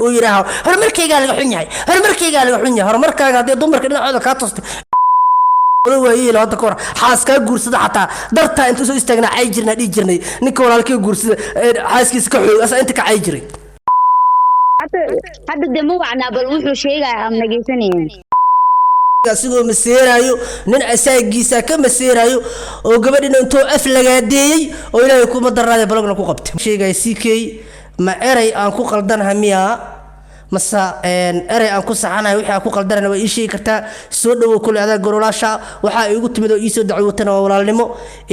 ويراها هرمركيغا laga xun yahay هرمركيغا laga xun yahay هرمركاga hadii dumarka dhinacooda ka toosto وهي لو تكور حاس كا غورسدا حتى درتا انت سو استغنا عي جيرنا دي جيرني نينك ولالكي غورسدا حاسكيس ka xul asa inta ka cay jiray hadda demo wacna bal wuxuu sheegay am nageysanayeen asigoo maseerayo nin asaagiisa ka maseerayo oo gabadhina intuu af lagaadeeyay oo ilaahay kuma daraaday balogna ku qabtay sheegay CK ma eray aan ku qaldanahay miya masa eray aan ku saxanahay wixii aan ku qaldanay way ii sheegi kartaa soo dhawo kule adaa gorolaasha waxa ay ugu timid oo ii soo dacwootana waa walaalnimo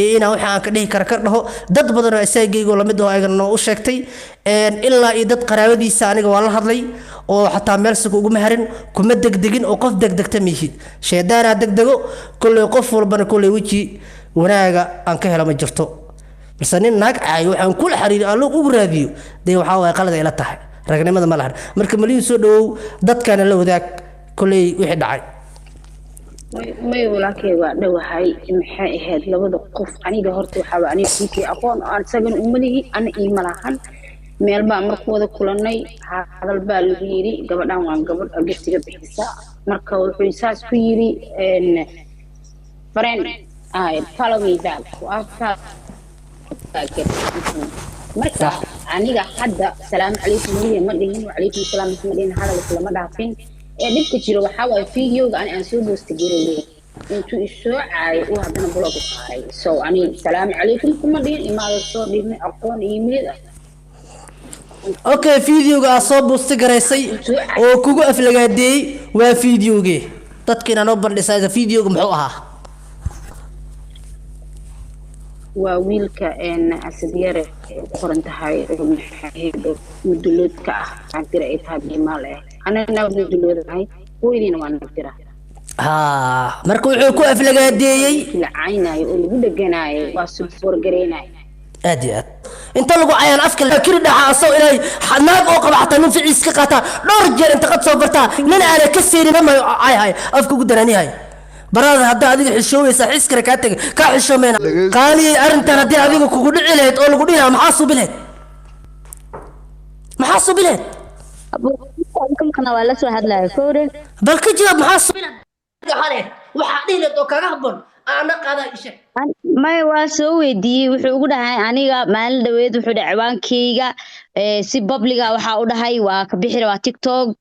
inaan waxa aan ka dhihi kara ka dhaho dad badan oo asaagayga la mid ah ayagana u sheegtay ilaa iyo dad qaraabadiisa aniga waa la hadlay oo xataa meel soo ugu maharin kuma degdegin oo qof degdegta mihi sheedaana degdego kulay qof walbana kulay wiji wanaaga aan ka helo ma jirto bas nin naag ay waxaan kula xariir aan loo ugu raadiyo day waxa way qalad ila tahay ragnimada ma lahan marka maliin soo dhaw dadkana la wadaag kulay wixii dhacay may walaakay waa dhawahay maxay ahayd labada qof aniga horta waxa waa aniga kii aqoon aan sagan u malihi ana ii malahan meel baa markuu wada kulanay hadal baa lagu yiri gabadhan waan gabadh agsiga bixisa marka wuxuu saas ku yiri friend follow me back marka aniga hadda salaam calaykum waliya ma dhihin wacalaykum salaam ma dhihin hadalka lama dhaafin dhibka jiro waxa waa fiidiyowga aan soo boost gareeyay intuu isoo caay oo hadana blog saaray so ani salaam calaykum kuma dhihin imaado soo dhigay aqoon email okay fiidiyowga soo boost gareysay oo kugu aflagaadeey waa fiidiyowge dadkina noo bandhisay fiidiyowga muxuu ahaa وويلكا ان اسديره قرنتهاي مدلودكا عن تريتها بماله انا ناو مدلودهاي ويلين وانا ترى marka wuxuu ku aflagaadeeyay lacaynay oo lagu dhaganaay waa suufor gareynay aad inta lagu ayaan afka kiri dhaxa asoo ilaahay xanaaq oo qabata nin ficiis ka qaata dhowr jeer inta qad soo barta nin aan ka seerin ma ay afka ugu daranihay براد هذا هذيك حشوي صحيح كركاتك كحشومينا قالي أنت هذي هذيك كقول عليه تقول قوليها محاسوب له محاسوب له أبو كم ولا سو هذا فوري بل كجواب محاسوب له عليه وحدين توكا قبل أنا قاعد إيش ما يواسوي دي وحقول هاي أنا مال دويد وحده عوان كيجا سي بابليجا وحقول هاي وكبيحر وتيك توك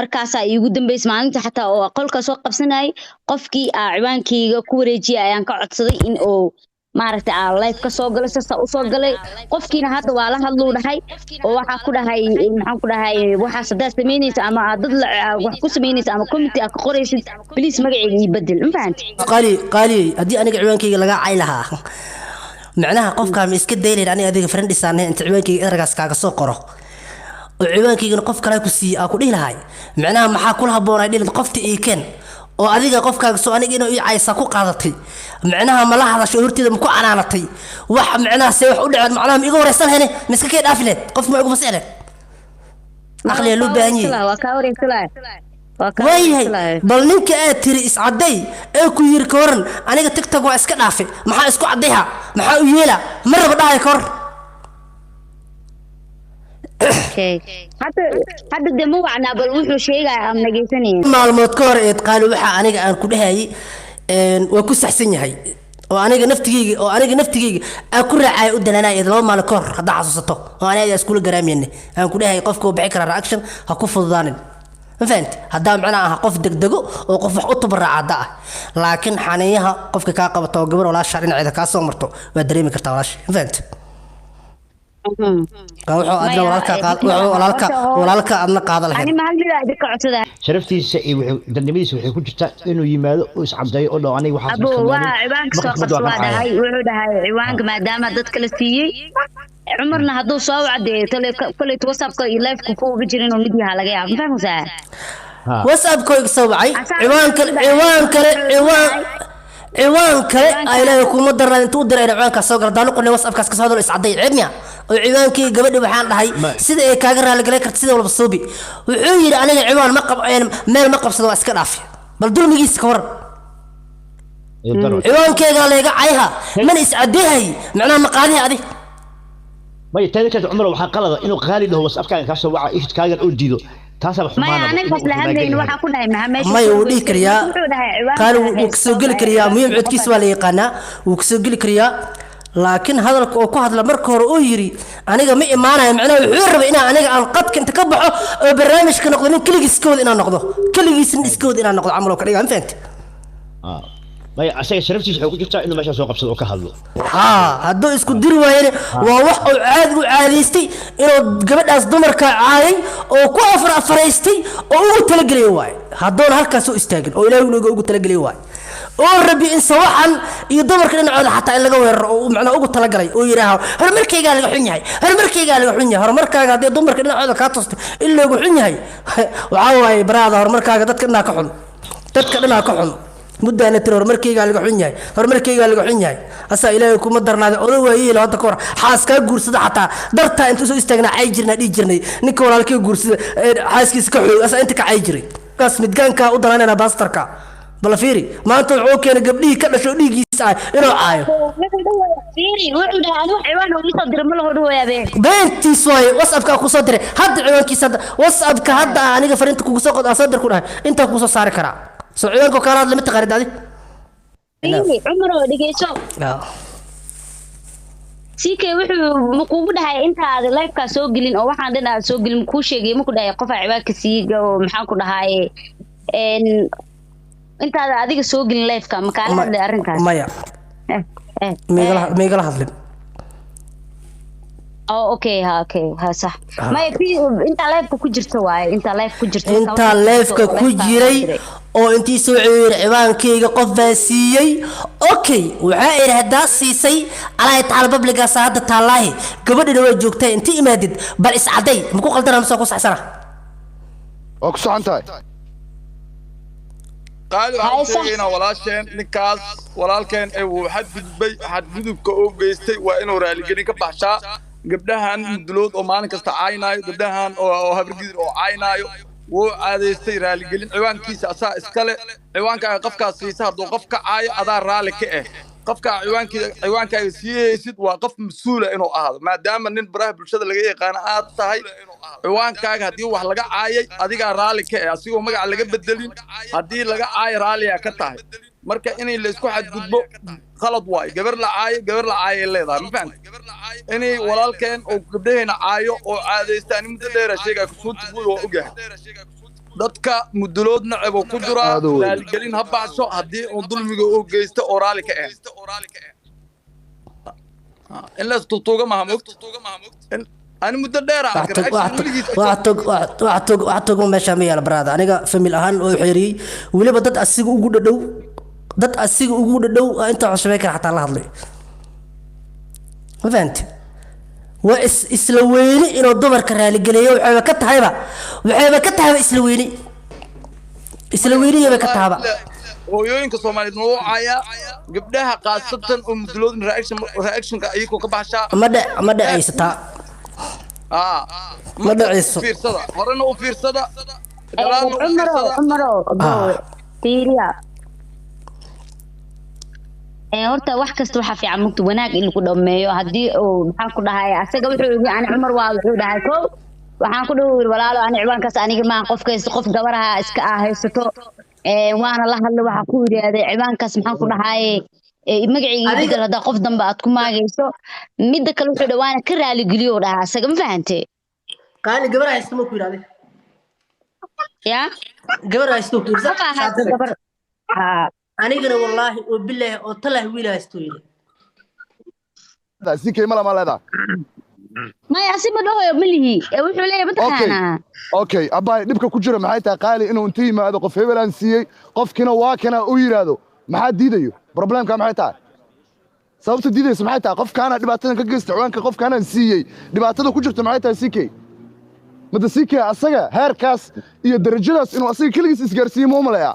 markaas ay ugu dambeysay maalinta xataa oo qolka soo qabsanay qofkii ciwaankeyga ku wareejiyay ayaan ka codsaday in uu maaragtay live ka soo galo sasa u soo galay qofkiina hadda waa la hadluu dhahay oo waxa ku dhahay maxaan ku dhahay waxa sadaa sameynaysa ama dad wax ku sameynaysa ama committee ka qoraysid please magacayga ii bedel ma fahanti qaali hadii aniga ciwaankeyga laga cay lahaa macnaha qofka ma iska dayleen aniga adiga friend isaanay inta ciwaankeyga ergaas kaaga soo qoro وعيوانكيغن قف كلا كسي اكو ديلهاي معناها ما كل هبوناي ديل قفتي اي كان oo adiga qofkaaga soo aniga inuu ii ku qaadatay macnaha ma la hadasho hortida ma ku canaanatay wax macnaha say wax u dhacay macnaha iga wareysan hene miska ka dhaafileed qof ma ugu fasaxay aqli loo baahan yahay waa ka wareysan way bal ninka aad tiri iscaday ee ku yiri ka waran aniga tiktok waa iska dhaafay maxaa isku cadayha maxaa u yeela marba dhahay ka waran hadda demo wacna bal wuxuu sheegay am nageysanayeen maalmood ka hor ee qaali waxa aniga aan ku dhahay waa ku saxsan yahay oo aniga naftigeyga aan ku raacay u dananay laba maalin ka hor hada xasuusato oo aniga iskuul garaamiyeen aan ku dhahay qofka bixi kara reaction ha ku fududaanin ma fahanti hadda macnaha qof degdego oo qof wax u tabaracada ah laakiin xaniyaha qofka ka qabato gabar walaal sharciyeeda ka soo marto waa dareemi kartaa walaal ma fahanti wuxuu adna walaalka adna qaada lahayd ani ma hadlida idinka codsada sharaftiisa iyo dadnimadiisa waxay ku jirtaa inuu yimaado oo iscadeeyo oo dhaw aniga waxa soo waa ciwaanka soo qaswaadahay wuxuu dhahay ciwaanka maadaama dadka la siiyay cumarna hadduu soo wacdeeyo kale whatsappka iyo live-ku ku uga jirin oo mid yaha laga yaabo ma fahmaysaa whatsappka soo wacay ciwaan kale ay leeyahay kuma daran intuu diray ciwaanka soo gal daanu qolay whatsappkaas ka soo dal iscaday ciidmiya oo ciwaankii gabadhi waxaan dhahay sida ay kaaga raali galay kartid sida walba soobi wuxuu yiri aniga ciwaan ma qabeen meel ma qabsado waa iska dhaafay bal dulmigiisa ka waran ciwaankeyga leega cayha man iscadeehay macnaha ma qaadihay adi ما يتذكر عمره waxaa qalada inuu qaali dhaho WhatsApp-kaaga ka soo waca ishkaaga oo diido taas baa ما xumaanada أنا بس لهذا إنه واحد كنا مهمش ما يودي كريا قال وكسوقل كريا مهم عدكيس ولا يقنا وكسوقل كريا لكن هذا الكو هذا المركه هو يري أنا ما إيمانه معناه يحرب أنا قد كنت كبحه برنامج كنقض من كل جسكود إن نقضه كل جسم جسكود إن نقض عمله كريا أنت ما asaga sharaftiisa waxa ku jirta inuu meesha soo qabsado oo ka hadlo hadduu isku diri waayeen waa wax uu caadi u caadaystay inuu gabadhaas dumarka caayay oo ku afaraystay oo ugu talagalay waay haddoon halkaas u istaagin oo ilaahay ugu talagalay waay oo rabbi in sawaxan iyo dumarka dhinacooda xataa in laga weeraro oo macnaa ugu talagalay oo yiraaho horumarkayga laga xun yahay horumarkaaga haddii dumarka dhinacooda ka toosto in lagu xun yahay waxa waay baraada horumarkaaga dadka dhinaca ka xun muddo ana tiro horumarkayga laga xun yahay asa ilaahay kuma darnaade odo waayay hadda ka hor xaas ka guursada xataa darta inta soo istaagna ay jirnay ninka walaalkay guursada xaaskiisa ka xoog asa inta ka ay jiray kaas midgaanka u danaanayna bastarka bal fiiri maanta wuxuu keenay gabdhihii ka dhasho dhiigiisa inuu caayo fiiri wuxuu dhahay anigu ciwaan oo isoo diray ma la hor wayaabee beentii sooy WhatsApp-ka ku soo diray hadda ciwaankiisa WhatsApp-ka hadda aniga fariinta kugu soo qod asoo dir ku dhahay inta ku soo saari karaa سعودك وكارات لم تقرد هذه؟ إيه عمره دقيقة. سيكي وحو مقوبة هاي أنت هذا لايف كسوقلين أو واحد عندنا سوقلين مكوشة جي مكو ده قفا عباك سيجا ومحاكو ده هاي إن أنت هذا هذيك سوقلين لايف كا مكان هذا أرنكاس. مايا. ميغلا هذلم. اوكي ها صح ما يفي انت لايف كجرت واي انت لايف كجيري oo intii soo ciir ciwaankayga qof baasiyay okay waxa ay raada siisay alay taal publica saada taalahi gabadhina way joogtay intii imaadid bal is caday ma ku qaldana ma soo ku saxsana oo ku socontaay قالوا عشينا ولاشين نكاس ولالكين أو حد بدوك أو جيستي وإنه رالي جري كبحشة قبلهن دلوت أو مانك استعاينايو قبلهن أو هبرجير أو عاينايو وعادي يستي رالي جري عوان كيس أسا إسكالة عوان كقفك سيسار دو قفك عاي أدار رالي كإيه قفك عوان كيسيد وقف مسؤولة إنه هذا ما دام إن براه بالشدة اللي جاي قناعات صحيح عوان كاج هدي واحد لقى عاي أديك رالي كإيه أسيو ما قال لقى بدلين هدي لقى عاي رالي كتاعي مركا إني اللي اسكو حد قدبو خلط واي قبر لا عاي اللي ذا مفهوم إني ولالكين أو قبلهن عايو أو عادي استاني مدلير شيء كسوت بول وأوجه dadka mudlood nacab oo ku jira galin habacso hadii uu dulmiga oo geysto oraali ka in la tuuga mahamud أنا مدلير وعتق meesha ma yaal brada aniga family ahaan oo xiriir waliba dad asiga ugu dhaw inta cusbay ka xataa la hadlay fahant isla weyni inuu dumarka raali galeeyo waxay ka tahayba isla weyni ka tahaba hooyooyinka Soomaaliyeed noo caaya gabdhaha qaasatan oo mudlood reaction ka ayiko ka baxsha ma dhacaysata ما دعيسو فيرسدا هرنا وفيرسدا عمره تيريا horta wax kasta waxa fiican mugti wanaag in lagu dhameeyo hadii oo maxaan ku dhahay asaga wuxuu yiri aan Umar waa wuxuu dhahay ko waxaan ku dhaw walaalo aan ciwaankaas aniga ma qof gabaraha iska haysato waana la hadlay waxa ku yiraahday ciwaankaas maxaan ku dhahay magacayga bedel hada qof dambe aad ku maagayso mid kale wuxuu dhawaana ka raali galiyo dhaha asaga ma fahantay qaali gabar haysto ma ku yiraahday ya gabar haysto ku yiraahday gabar anigana wallahi oo billahi oo talaah wiil haysto yiri si keema la malada ma yaasima dhaho milihi wuxuu leeyahay badana okay abay dibka ku jira maxay tahay qaali inuu intii yimaado qof hebel aan siiyay qofkina waa kana u yiraahdo maxaa diidayo problemka maxay tahay sababta diidaysa maxay tahay qofkaana dhibaatada ka geystay ciwaanka qofkaana siiyay dhibaatada ku jirta maxay tahay CK mada CK asaga heerkaas iyo darajadaas inuu asaga kaligiis isgaarsiimo ma malaya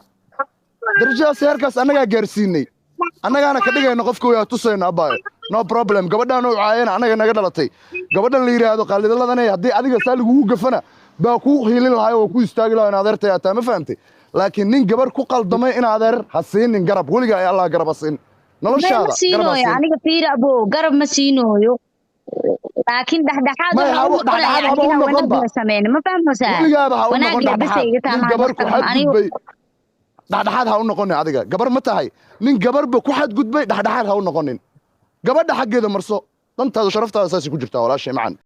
darajadaas heerkaas anaga gaarsiinay annagaana ka dhigayna qofka way tusayna abay no problem gabadhan oo caayana anaga naga dhalatay gabadhan la yiraahdo qaalidaladana hadii adiga saaligu u gafana baa ku hiilin lahaay oo ku istaagi lahaay adeertay ataa ma fahantay laakiin nin gabar ku qaldamay in adeer hasiinin garab waliga ay Allah garab hasiin noloshaada garab aniga fiir abo garab ma siinooyo laakiin dhaxdhaxaad ما waxa uu هو noqonayaa dhaxdhaxaad haba u aniga noqon wanaag ba la sameeyay ma fahmaysaa weligaaba ha u wanaag noqon la bas dhaxdhaxaad iga nin taama gabar ku xadgudbay dhaxdhaxaad ha u noqonin adiga gabar ma tahay nin gabarba ku xadgudbay dhaxdhaxaad ha u noqonin gabadha xaggeeda marso dantaada sharaftaada saasi ku jirtaa walaashay macan